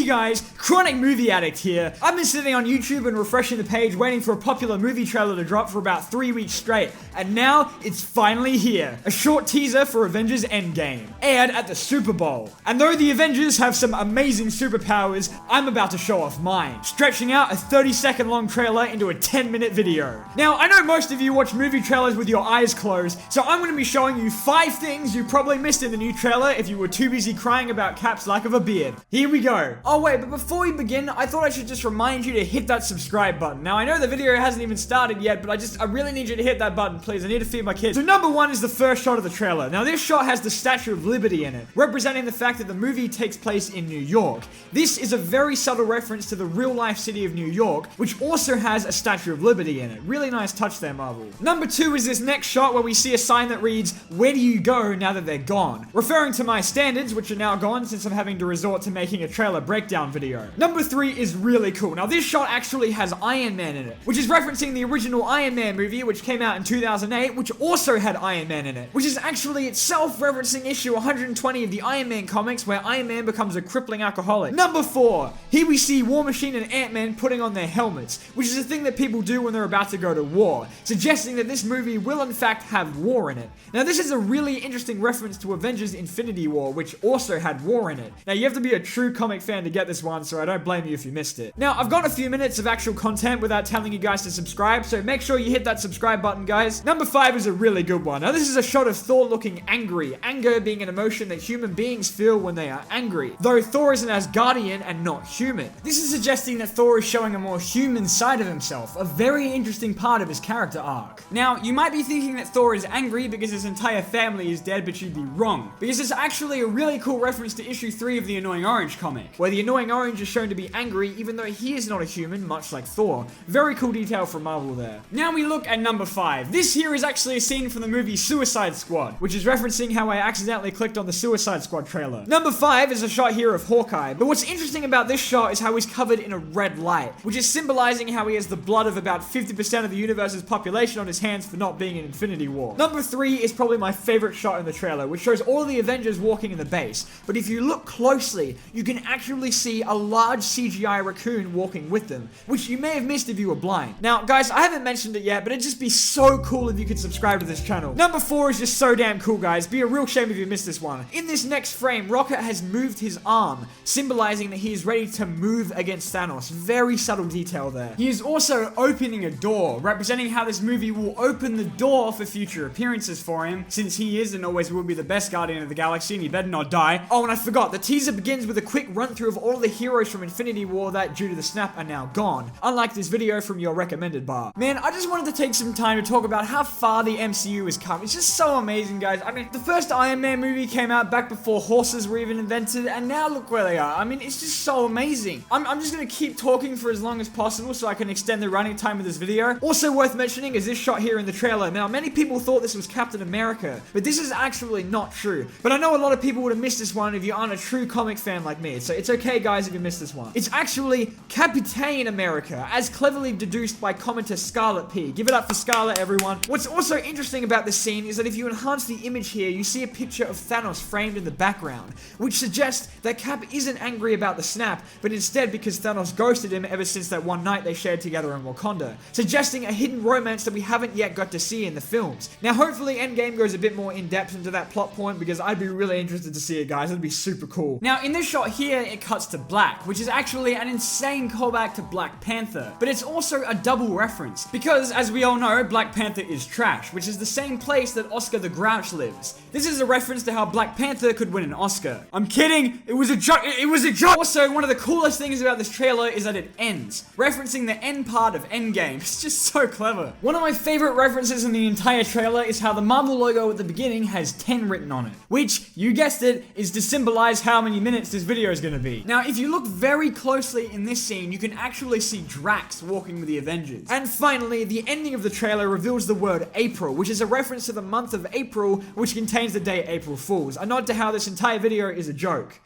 guys, Chronic Movie Addict here. I've been sitting on YouTube and refreshing the page waiting for a popular movie trailer to drop for about 3 weeks straight, and now it's finally here. A short teaser for Avengers Endgame, aired at the Super Bowl. And though the Avengers have some amazing superpowers, I'm about to show off mine, stretching out a 30-second long trailer into a 10-minute video. Now, I know most of you watch movie trailers with your eyes closed, so I'm going to be showing you 5 things you probably missed in the new trailer if you were too busy crying about Cap's lack of a beard. Here we go. Oh wait, but before we begin, I thought I should just remind you to hit that subscribe button. Now, I know the video hasn't even started yet, but I really need you to hit that button, please. I need to feed my kids. So number 1 is the first shot of the trailer. Now, this shot has the Statue of Liberty in it, representing the fact that the movie takes place in New York. This is a very subtle reference to the real-life city of New York, which also has a Statue of Liberty in it. Really nice touch there, Marvel. Number 2 is this next shot where we see a sign that reads, "Where do you go now that they're gone?" Referring to my standards, which are now gone since I'm having to resort to making a trailer breakdown video. Number 3 is really cool. Now, this shot actually has Iron Man in it, which is referencing the original Iron Man movie, which came out in 2008, which also had Iron Man in it, which is actually itself referencing issue 120 of the Iron Man comics, where Iron Man becomes a crippling alcoholic. Number 4, here we see War Machine and Ant-Man putting on their helmets, which is a thing that people do when they're about to go to war, suggesting that this movie will in fact have war in it. Now, this is a really interesting reference to Avengers Infinity War, which also had war in it. Now, you have to be a true comic fan to get this one, so I don't blame you if you missed it. Now, I've got a few minutes of actual content without telling you guys to subscribe, so make sure you hit that subscribe button, guys. Number 5 is a really good one. Now, this is a shot of Thor looking angry, anger being an emotion that human beings feel when they are angry, though Thor is an Asgardian and not human. This is suggesting that Thor is showing a more human side of himself, a very interesting part of his character arc. Now, you might be thinking that Thor is angry because his entire family is dead, but you'd be wrong, because it's actually a really cool reference to issue 3 of the Annoying Orange comic, where the Annoying Orange is shown to be angry even though he is not a human, much like Thor. Very cool detail from Marvel there. Now we look at number 5. This here is actually a scene from the movie Suicide Squad, which is referencing how I accidentally clicked on the Suicide Squad trailer. Number 5 is a shot here of Hawkeye, but what's interesting about this shot is how he's covered in a red light, which is symbolizing how he has the blood of about 50% of the universe's population on his hands for not being in Infinity War. Number 3 is probably my favorite shot in the trailer, which shows all of the Avengers walking in the base, but if you look closely, you can actually see a large CGI raccoon walking with them, which you may have missed if you were blind. Now, guys, I haven't mentioned it yet, but it'd just be so cool if you could subscribe to this channel. Number 4 is just so damn cool, guys. Be a real shame if you missed this one. In this next frame, Rocket has moved his arm, symbolizing that he is ready to move against Thanos. Very subtle detail there. He is also opening a door, representing how this movie will open the door for future appearances for him, since he is and always will be the best Guardian of the Galaxy, and he better not die. Oh, and I forgot, the teaser begins with a quick run-through of all of the heroes from Infinity War that, due to the snap, are now gone, unlike this video from your recommended bar. Man, I just wanted to take some time to talk about how far the MCU has come. It's just so amazing, guys. I mean, the first Iron Man movie came out back before horses were even invented, and now look where they are. I mean, it's just so amazing. I'm just gonna keep talking for as long as possible so I can extend the running time of this video. Also worth mentioning is this shot here in the trailer. Now, many people thought this was Captain America, but this is actually not true. But I know a lot of people would have missed this one if you aren't a true comic fan like me, so it's okay, guys, if you missed this one. It's actually Captain America, as cleverly deduced by commenter Scarlet P. Give it up for Scarlet, everyone. What's also interesting about this scene is that if you enhance the image here, you see a picture of Thanos framed in the background, which suggests that Cap isn't angry about the snap, but instead because Thanos ghosted him ever since that one night they shared together in Wakanda, suggesting a hidden romance that we haven't yet got to see in the films. Now, hopefully Endgame goes a bit more in-depth into that plot point, because I'd be really interested to see it, guys. It'd be super cool. Now, in this shot here, it cuts to black, which is actually an insane callback to Black Panther, but it's also a double reference, because as we all know, Black Panther is trash, which is the same place that Oscar the Grouch lives. This is a reference to how Black Panther could win an Oscar. I'm kidding, it was a joke, it was a joke! Also, one of the coolest things about this trailer is that it ends, referencing the end part of Endgame. It's just so clever. One of my favorite references in the entire trailer is how the Marvel logo at the beginning has 10 written on it, which, you guessed it, is to symbolize how many minutes this video is gonna be. Now, if you look very closely in this scene, you can actually see Drax walking with the Avengers. And finally, the ending of the trailer reveals the word April, which is a reference to the month of April, which contains the day April Fools, a nod to how this entire video is a joke.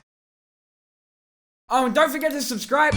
Oh, and don't forget to subscribe.